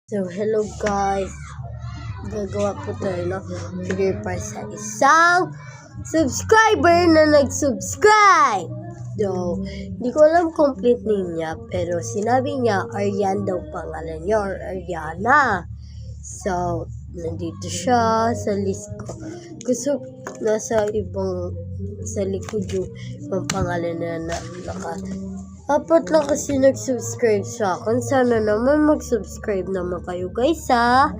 So, hello guys. Gagawa po tayo ng video para sa isang subscriber na nag-subscribe. So, hindi ko alam complete name niya, pero sinabi niya Arian daw pangalan niya or Ariana. So, nandito siya sa list ko. Gusto nasa sa likod yung pangalan na apat lang kasi nag-subscribe sa akin. Sana naman mag-subscribe naman kayo guys ha.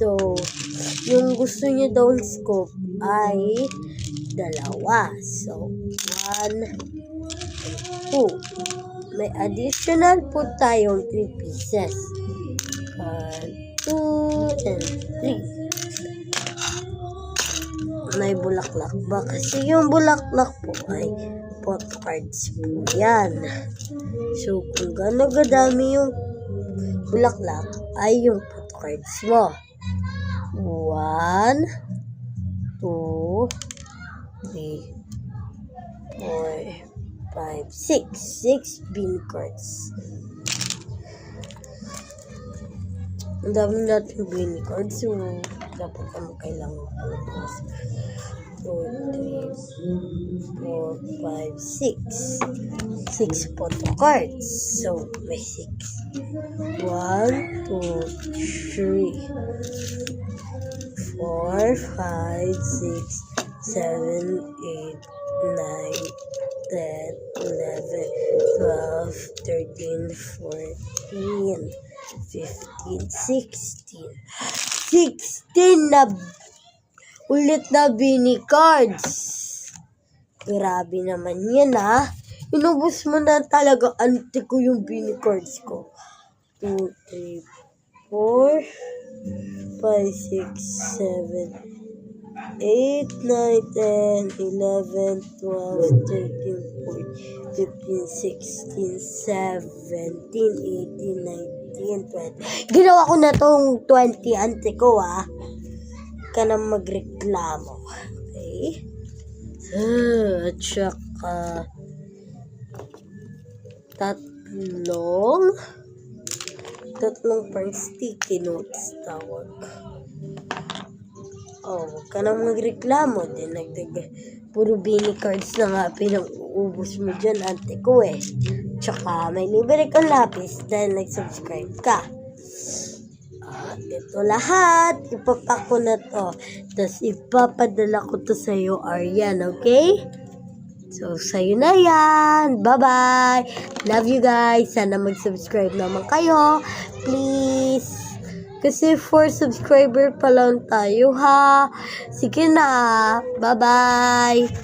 So, yung gusto niya daw ang scope ay 2. So, 1 and 2. May additional po tayong 3 pieces. 1, 2, and 3. May bulaklak ba? Kasi yung bulaklak po ay photo cards po yan. So, kung gano'n kadami yung bulaklak, ay yung photo cards mo. 1, 2, 3, 4, 5, 6. 6 bean cards. Ang dami natin bean cards. So, dapat kailangan palabas. 2, 3, 4, 5, 6. 6 photo cards. So, may 6. 1, 2, 3, 4, 5, 6, 7, 8, 9, 10, 11, 12, 13, 14, 15, 16. 16 na ulit na Beanie cards. Grabe naman yan ha. Inubos mo na talaga. Ante ko yung Beanie cards ko. 2, 3, 4, 5, 6, 7, 8, 9, 10, 11, 12, 13, 14, 15, 16, 17, 18, 19, 20. Ginawa ko na tong 20 ante ko ha. Ka na magreklamo. Okay? At saka tatlong parang sticky notes tawag. Oh, huwag ka na magreklamo. Puro Beanie cards na nga pinag-uubos mo dyan, ante ko eh. Tsaka may libre kang lapis dahil nag-subscribe ka. Ito lahat, ipapak ko na to. Tapos ipapadala ko to sa'yo, Arian, okay? So, sa'yo na yan. Bye-bye. Love you guys. Sana mag-subscribe naman kayo. Please. Kasi 4 subscriber pa lang tayo, ha? Sige na. Bye-bye.